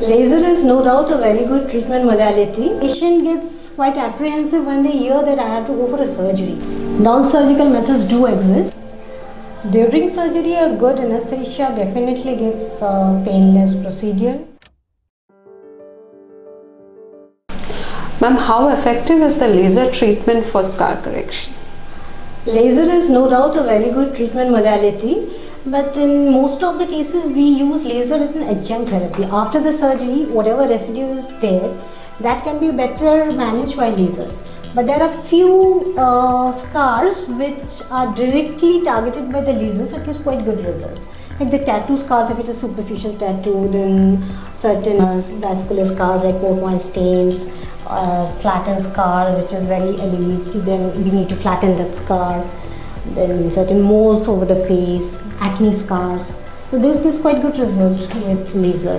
Laser is no doubt a very good treatment modality. Patient gets quite apprehensive when they hear that I have to go for a surgery. Non-surgical methods do exist. During surgery, a good anesthesia definitely gives a painless procedure. Ma'am, how effective is the laser treatment for scar correction? Laser is no doubt a very good treatment modality, but in most of the cases we use laser as an adjunct therapy. After the surgery, whatever residue is there, that can be better managed by lasers. But there are few scars which are directly targeted by the lasers that gives quite good results. Like the tattoo scars, if it is superficial tattoo, then certain vascular scars like port wine stains, flattened scar which is very elevated, then we need to flatten that scar. Then certain moles over the face, acne scars. So this gives quite good results with laser.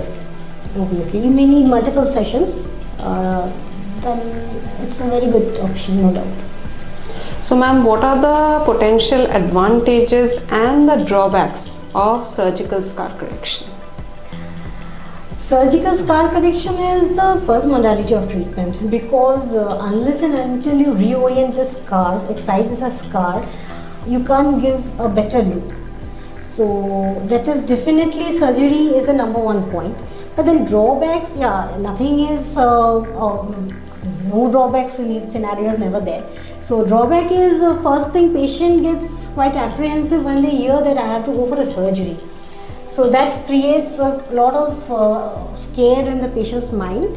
Obviously, you may need multiple sessions. Then it's a very good option, no doubt. So ma'am, what are the potential advantages and the drawbacks of surgical scar correction? Surgical scar correction is the first modality of treatment because unless and until you reorient the scars, excise a scar, you can't give a better look. So that is definitely surgery is a number one point. But then drawbacks, nothing is no drawbacks in scenarios never there. So drawback is first thing, patient gets quite apprehensive when they hear that I have to go for a surgery. So that creates a lot of scare in the patient's mind.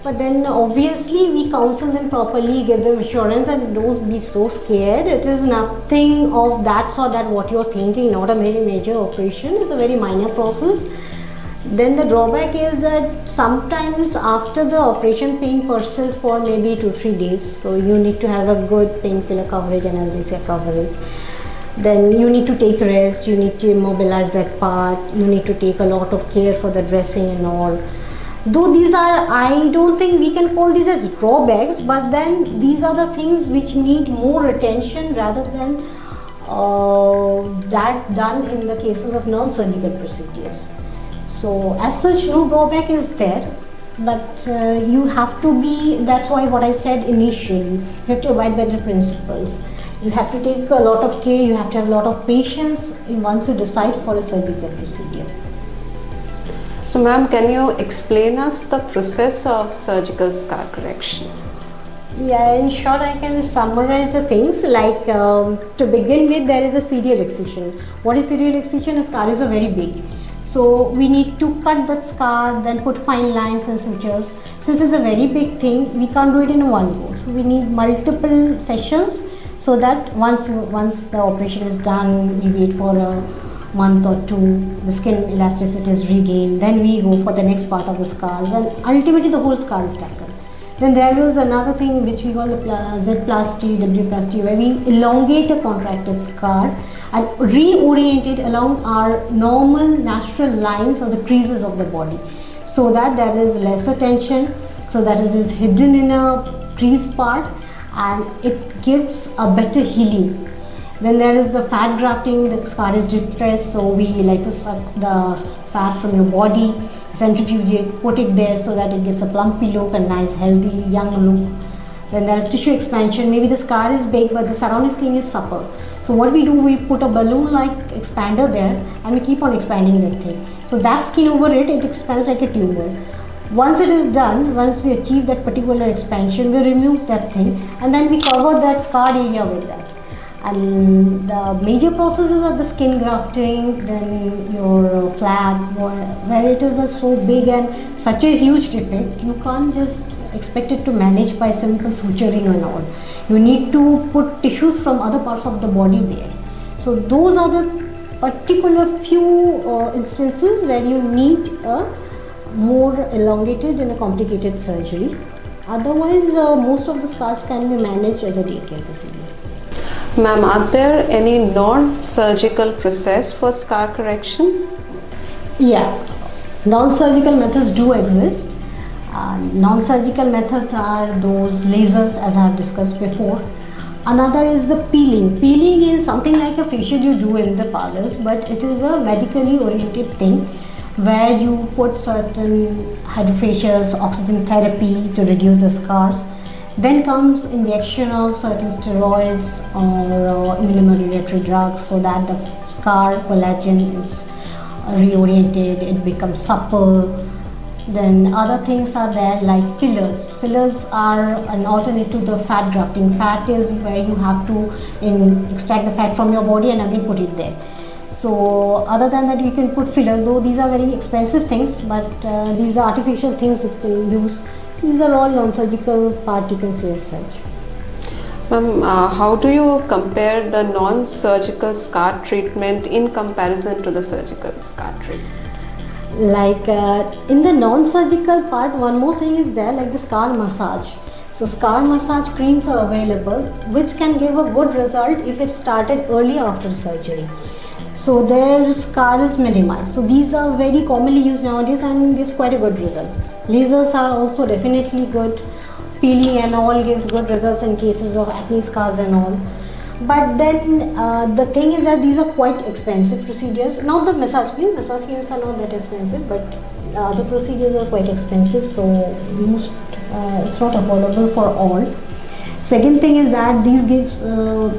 But then obviously we counsel them properly, give them assurance and don't be so scared. It is nothing of that sort that what you're thinking, not a very major operation. It's a very minor process. Then the drawback is that sometimes after the operation pain persists for maybe 2-3 days. So you need to have a good painkiller coverage, analgesia coverage. Then you need to take rest, you need to immobilize that part, you need to take a lot of care for the dressing and all. Though these are, I don't think we can call these as drawbacks, but then these are the things which need more attention rather than that done in the cases of non-surgical procedures. So as such, no drawback is there, but you have to be, that's why what I said initially, you have to abide by the principles. You have to take a lot of care, you have to have a lot of patience once you decide for a surgical procedure. So ma'am, can you explain us the process of surgical scar correction? Yeah, in short I can summarize the things like to begin with, there is a serial excision. What is serial excision? A scar is a very big. So we need to cut that scar, then put fine lines and sutures. Since it's a very big thing, we can't do it in one go. So we need multiple sessions so that once the operation is done, we wait for a month or two, the skin elasticity is regained, then we go for the next part of the scars and ultimately the whole scar is tackled. Then there is another thing which we call the Z-plasty, W-plasty, where we elongate a contracted scar and reorient it along our normal natural lines or the creases of the body so that there is lesser tension, so that it is hidden in a creased part and it gives a better healing. Then there is the fat grafting, the scar is depressed, so we like to suck the fat from your body, centrifuge it, put it there so that it gives a plumpy look, a nice healthy young look. Then there is tissue expansion, maybe the scar is big but the surrounding skin is supple. So what we do, we put a balloon like expander there and we keep on expanding that thing. So that skin over it, it expands like a tumor. Once it is done, once we achieve that particular expansion, we remove that thing and then we cover that scarred area with that. And the major processes are the skin grafting, then your flap, where it is so big and such a huge defect, you can't just expect it to manage by simple suturing and all. You need to put tissues from other parts of the body there. So those are the particular few instances where you need a more elongated and a complicated surgery. Otherwise, most of the scars can be managed as a day care procedure. Ma'am, are there any non-surgical process for scar correction? Yeah, non-surgical methods do exist. Non-surgical methods are those lasers as I have discussed before. Another is the peeling. Peeling is something like a facial you do in the parlors, but it is a medically oriented thing where you put certain hydrophasias, oxygen therapy to reduce the scars. Then comes injection of certain steroids or immunomodulatory drugs so that the scar collagen is reoriented, it becomes supple. Then other things are there like fillers. Fillers are an alternate to the fat grafting. Fat is where you have to extract the fat from your body and again put it there. So other than that, we can put fillers, though these are very expensive things, but these are artificial things we can use. These are all non-surgical part, you can say as such. Ma'am, how do you compare the non-surgical scar treatment in comparison to the surgical scar treatment? Like in the non-surgical part, one more thing is there, like the scar massage. So scar massage creams are available which can give a good result if it started early after surgery. So their scar is minimized. So these are very commonly used nowadays and gives quite a good results. Lasers are also definitely good. Peeling and all gives good results in cases of acne scars and all. But then the thing is that these are quite expensive procedures. Not the massage creams are not that expensive, but the procedures are quite expensive, so it's not affordable for all. Second thing is that these gives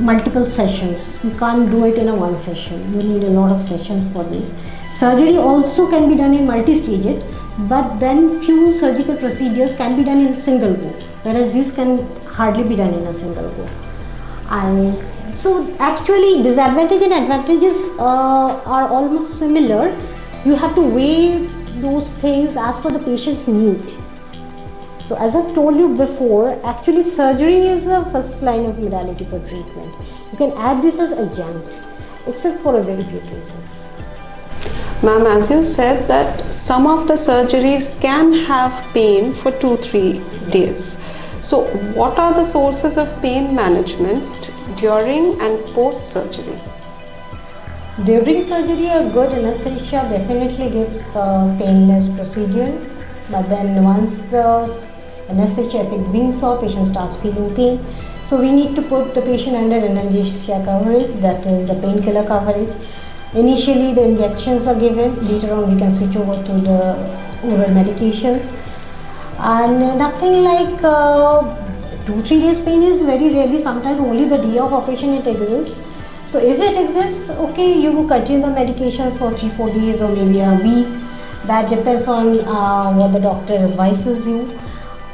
multiple sessions. You can't do it in a one session. You need a lot of sessions for this. Surgery also can be done in multi-stages, but then few surgical procedures can be done in single go, whereas this can hardly be done in a single go. And so actually disadvantages and advantages are almost similar. You have to weigh those things as per the patient's need. So as I've told you before, actually surgery is the first line of modality for treatment. You can add this as adjunct, except for a very few cases. Ma'am, as you said that some of the surgeries can have pain for 2-3 days. So what are the sources of pain management during and post surgery? During surgery, a good anesthesia definitely gives painless procedure. But then once the anesthesia effect weans off, patient starts feeling pain. So we need to put the patient under anesthesia coverage, that is the painkiller coverage. Initially the injections are given, later on we can switch over to the oral medications. And nothing like 2-3 days pain is very rarely, sometimes only the day of operation it exists. So if it exists, okay, you will continue the medications for 3-4 days or maybe a week. That depends on what the doctor advises you.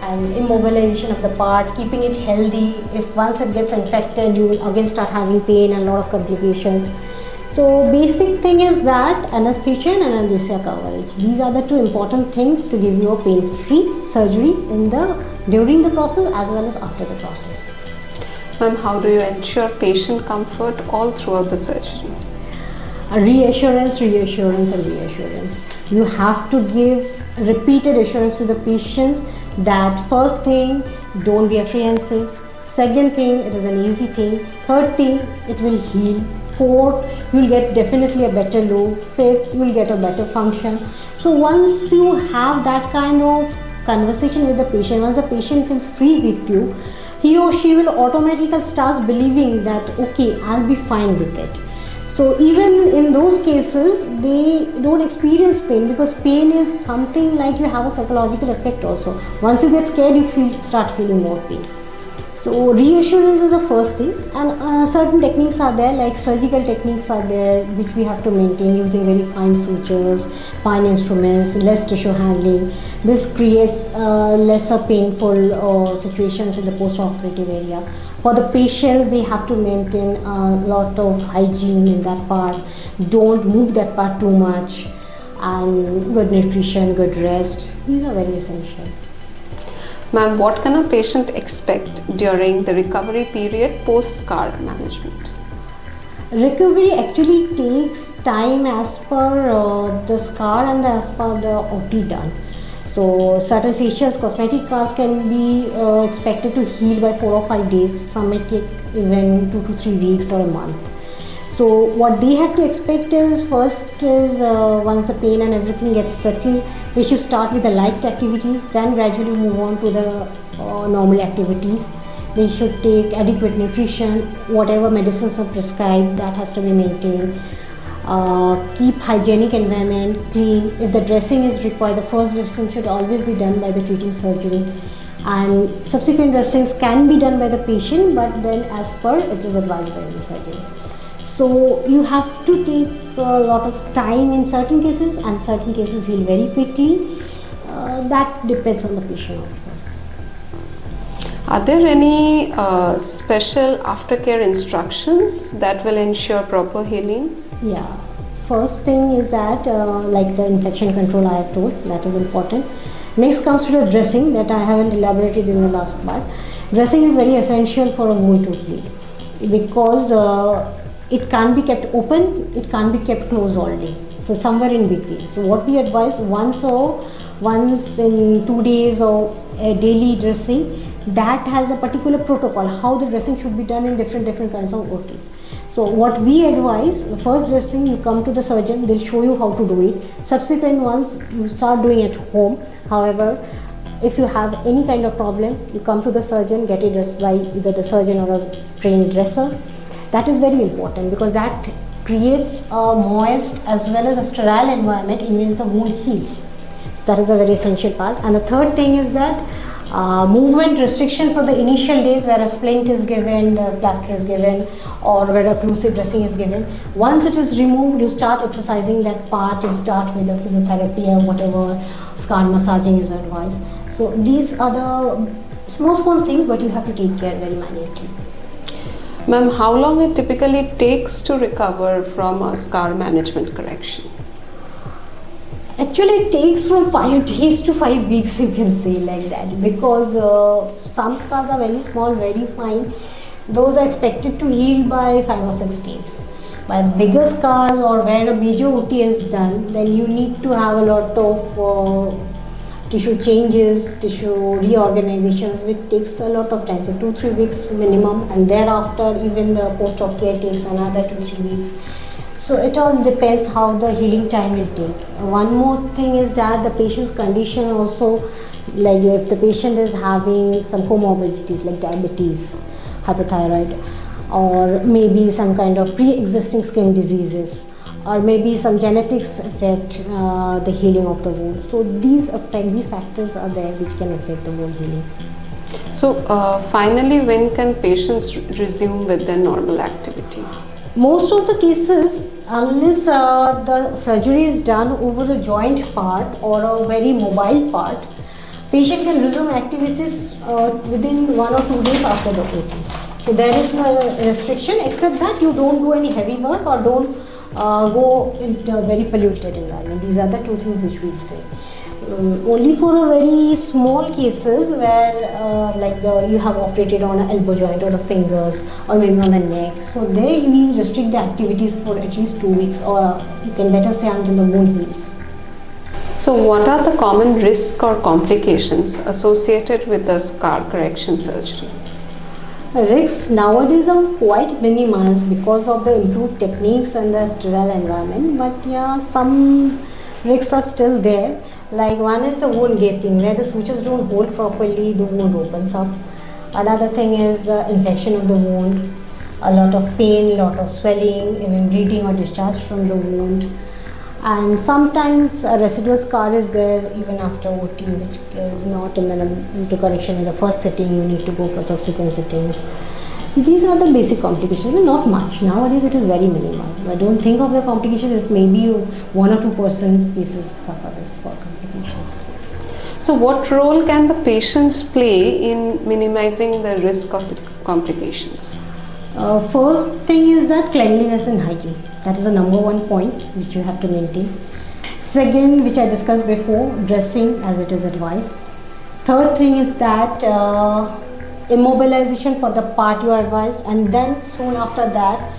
And immobilization of the part, keeping it healthy. If once it gets infected, you will again start having pain and a lot of complications. So basic thing is that anesthesia and anesthesia coverage. These are the two important things to give you a pain-free surgery during the process as well as after the process. Ma'am, how do you ensure patient comfort all throughout the surgery? Reassurance, reassurance and reassurance. You have to give repeated assurance to the patients that first thing, don't be apprehensive. Second thing, it is an easy thing. Third thing, it will heal. Fourth, you will get definitely a better look. Fifth, you will get a better function. So once you have that kind of conversation with the patient, once the patient feels free with you, he or she will automatically start believing that okay, I'll be fine with it. So even in those cases, they don't experience pain, because pain is something like you have a psychological effect also. Once you get scared, you start feeling more pain. So reassurance is the first thing, and certain techniques are there, like surgical techniques are there which we have to maintain using very fine sutures, fine instruments, less tissue handling. This creates lesser painful situations in the post-operative area. For the patients, they have to maintain a lot of hygiene in that part. Don't move that part too much, and good nutrition, good rest. These are very essential. Ma'am, what can a patient expect during the recovery period post-scar management? Recovery actually takes time as per the scar and as per the OT done. So certain facials, cosmetic scars can be expected to heal by 4 or 5 days. Some may take even 2 to 3 weeks or a month. So what they have to expect is, first is once the pain and everything gets settled, they should start with the light activities, then gradually move on to the normal activities. They should take adequate nutrition, whatever medicines are prescribed, that has to be maintained. keep hygienic environment clean. If the dressing is required, the first dressing should always be done by the treating surgeon, and subsequent dressings can be done by the patient, but then as per it is advised by the surgeon. So you have to take a lot of time in certain cases, and certain cases heal very quickly. That depends on the patient, of course. Are there any special aftercare instructions that will ensure proper healing? Yeah, first thing is that like the infection control I have told, that is important. Next comes to the dressing that I haven't elaborated in the last part. Dressing is very essential for a wound to heal because it can't be kept open, it can't be kept closed all day. So somewhere in between. So what we advise, once in 2 days or a daily dressing, that has a particular protocol how the dressing should be done in different kinds of OTs. So what we advise, the first dressing you come to the surgeon, they'll show you how to do it. Subsequent ones you start doing at home. However, if you have any kind of problem, you come to the surgeon, get it dressed by either the surgeon or a trained dresser. That is very important because that creates a moist as well as a sterile environment in which the wound heals. So that is a very essential part. And the third thing is that movement restriction for the initial days where a splint is given, the plaster is given, or where occlusive dressing is given. Once it is removed, you start exercising that part, you start with the physiotherapy or whatever, scar massaging is advised. So these are the small things, but you have to take care very minutely. Ma'am, how long it typically takes to recover from a scar management correction? Actually, it takes from 5 days to 5 weeks, you can say like that, because some scars are very small, very fine. Those are expected to heal by 5 or 6 days. But bigger scars or where a major OT is done, then you need to have a lot of tissue changes, tissue reorganizations, which takes a lot of time. So 2-3 weeks minimum, and thereafter even the post-op care takes another 2-3 weeks. So it all depends how the healing time will take. One more thing is that the patient's condition also, like if the patient is having some comorbidities like diabetes, hypothyroid, or maybe some kind of pre-existing skin diseases, or maybe some genetics affect the healing of the wound. So these factors are there which can affect the wound healing. So finally, when can patients resume with their normal activity? Most of the cases, unless the surgery is done over a joint part or a very mobile part, patient can resume activities within 1 or 2 days after the OT. So there is no restriction except that you don't do any heavy work or don't go into a very polluted environment. These are the 2 things which we say. Only for a very small cases where you have operated on an elbow joint or the fingers or maybe on the neck. So there you need to restrict the activities for at least 2 weeks, or you can better say until the wound heals. So what are the common risks or complications associated with the scar correction surgery? Risks nowadays are quite minimized because of the improved techniques and the sterile environment, but yeah, some risks are still there. Like one is the wound gaping, where the sutures don't hold properly, the wound opens up. Another thing is infection of the wound, a lot of pain, a lot of swelling, even bleeding or discharge from the wound. And sometimes a residual scar is there even after OT, which is not amenable to correction in the first sitting. You need to go for subsequent sittings. These are the basic complications, but not much. Nowadays it is very minimal. I don't think of the complications. It's maybe 1 or 2% cases suffer this for complications. So what role can the patients play in minimizing the risk of complications? First thing is that cleanliness and hygiene. That is the number 1 point which you have to maintain. Second, which I discussed before, dressing as it is advised. Third thing is that immobilization for the part you are advised, and then soon after that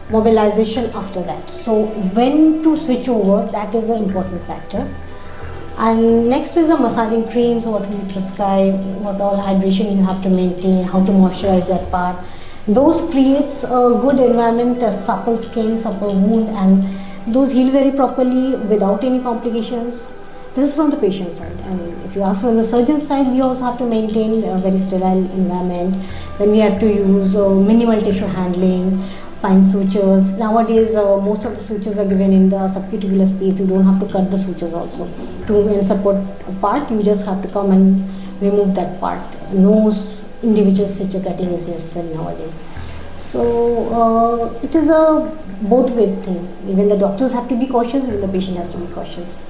mobilization after that. So when to switch over, that is an important factor. And next is the massaging creams, what we prescribe, what all hydration you have to maintain, how to moisturize that part. Those creates a good environment, a supple skin, supple wound, and those heal very properly without any complications. This is from the patient side, and if you ask from the surgeon side, we also have to maintain a very sterile environment. Then we have to use minimal tissue handling, spine sutures. Nowadays, most of the sutures are given in the subcuticular space. You don't have to cut the sutures also. To support a part, you just have to come and remove that part. No individual suture cutting is necessary nowadays. So it is a both way thing. Even the doctors have to be cautious, even the patient has to be cautious.